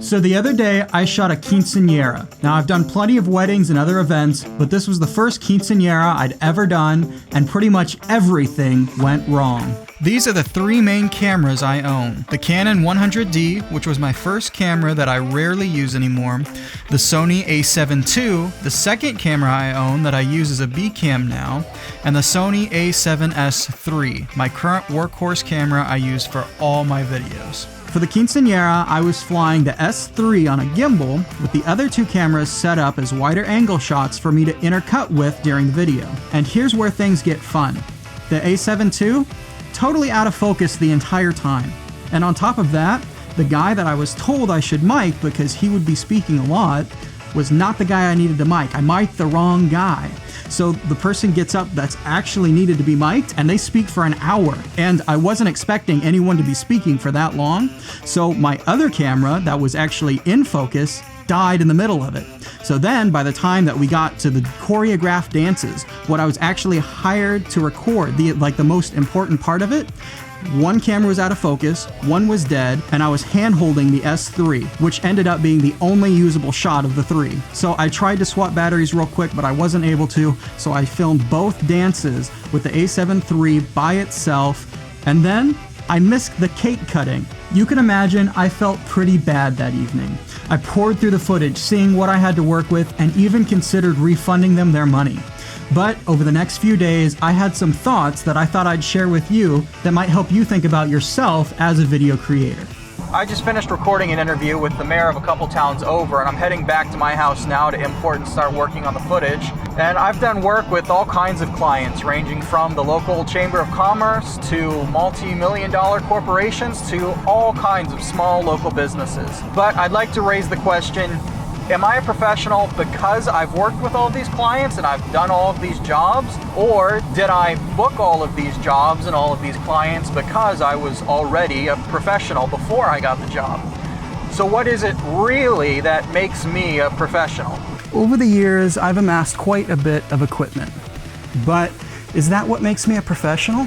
So the other day, I shot a quinceañera. Now I've done plenty of weddings and other events, but this was the first quinceañera I'd ever done, and pretty much everything went wrong. These are the three main cameras I own. The Canon 100D, which was my first camera that I rarely use anymore. The Sony a7 II, the second camera I own that I use as a B cam now. And the Sony a7S III, my current workhorse camera I use for all my videos. For the quinceañera, I was flying the S3 on a gimbal with the other two cameras set up as wider angle shots for me to intercut with during the video. And here's where things get fun. The a7 II, totally out of focus the entire time. And on top of that, the guy that I was told I should mic because he would be speaking a lot was not the guy I needed to mic. I mic'd the wrong guy. So the person gets up that's actually needed to be mic'd and they speak for an hour. And I wasn't expecting anyone to be speaking for that long. So my other camera that was actually in focus died in the middle of it. So then by the time that we got to the choreographed dances, what I was actually hired to record, the most important part of it, one camera was out of focus, one was dead, and I was hand-holding the S3, which ended up being the only usable shot of the three. So I tried to swap batteries real quick, but I wasn't able to, so I filmed both dances with the a7 III by itself, and then I missed the cake cutting. You can imagine I felt pretty bad that evening. I poured through the footage, seeing what I had to work with, and even considered refunding them their money. But over the next few days, I had some thoughts that I thought I'd share with you that might help you think about yourself as a video creator. I just finished recording an interview with the mayor of a couple towns over, and I'm heading back to my house now to import and start working on the footage. And I've done work with all kinds of clients, ranging from the local Chamber of Commerce to multi-million-dollar corporations to all kinds of small local businesses. But I'd like to raise the question, am I a professional because I've worked with all of these clients and I've done all of these jobs? Or did I book all of these jobs and all of these clients because I was already a professional before I got the job? So what is it really that makes me a professional? Over the years, I've amassed quite a bit of equipment. But is that what makes me a professional?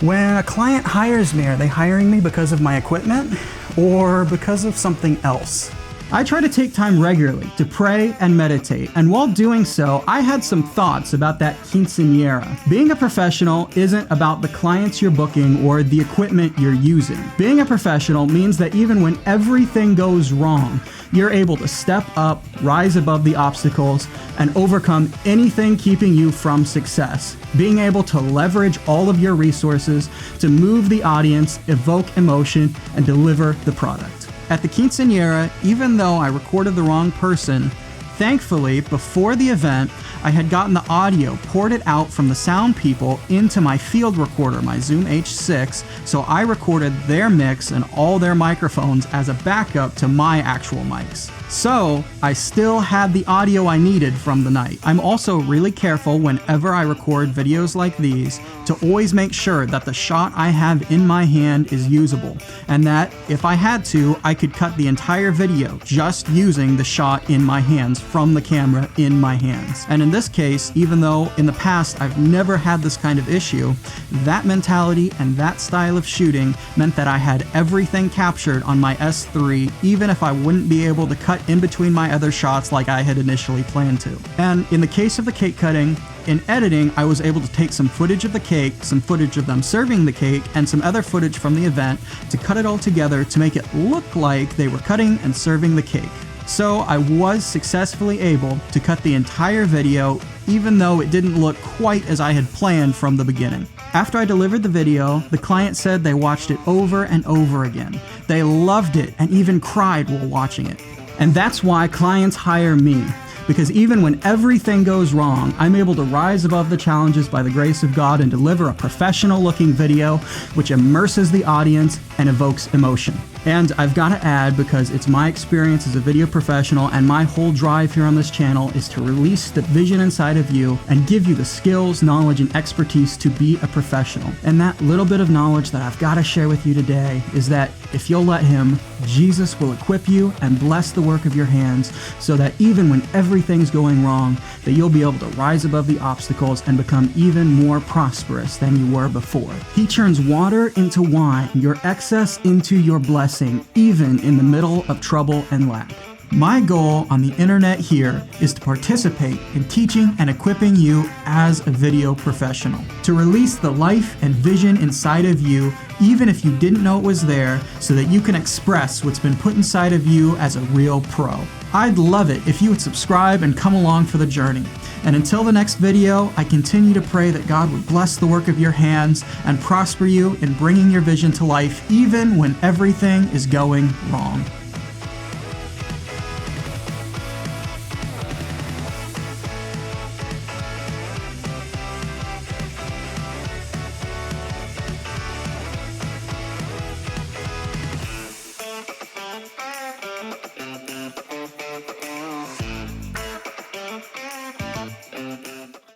When a client hires me, are they hiring me because of my equipment or because of something else? I try to take time regularly to pray and meditate, and while doing so, I had some thoughts about that quinceañera. Being a professional isn't about the clients you're booking or the equipment you're using. Being a professional means that even when everything goes wrong, you're able to step up, rise above the obstacles, and overcome anything keeping you from success. Being able to leverage all of your resources to move the audience, evoke emotion, and deliver the product. At the quinceañera, even though I recorded the wrong person, thankfully, before the event, I had gotten the audio, poured it out from the sound people into my field recorder, my Zoom H6, so I recorded their mix and all their microphones as a backup to my actual mics. So I still had the audio I needed from the night. I'm also really careful whenever I record videos like these to always make sure that the shot I have in my hand is usable, and that if I had to, I could cut the entire video just using the shot in my hands from the camera in my hands. And in this case, even though in the past I've never had this kind of issue, that mentality and that style of shooting meant that I had everything captured on my S3, even if I wouldn't be able to cut in between my other shots like I had initially planned to. And in the case of the cake cutting, in editing, I was able to take some footage of the cake, some footage of them serving the cake, and some other footage from the event to cut it all together to make it look like they were cutting and serving the cake. So I was successfully able to cut the entire video, even though it didn't look quite as I had planned from the beginning. After I delivered the video, the client said they watched it over and over again. They loved it and even cried while watching it. And that's why clients hire me. Because even when everything goes wrong, I'm able to rise above the challenges by the grace of God and deliver a professional-looking video which immerses the audience and evokes emotion. And I've got to add, because it's my experience as a video professional and my whole drive here on this channel is to release the vision inside of you and give you the skills, knowledge, and expertise to be a professional. And that little bit of knowledge that I've got to share with you today is that if you'll let Him, Jesus will equip you and bless the work of your hands so that even when everything's going wrong, that you'll be able to rise above the obstacles and become even more prosperous than you were before. He turns water into wine. Your excellence access into your blessing, even in the middle of trouble and lack. My goal on the internet here is to participate in teaching and equipping you as a video professional, to release the life and vision inside of you, even if you didn't know it was there, so that you can express what's been put inside of you as a real pro. I'd love it if you would subscribe and come along for the journey. And until the next video, I continue to pray that God would bless the work of your hands and prosper you in bringing your vision to life, even when everything is going wrong.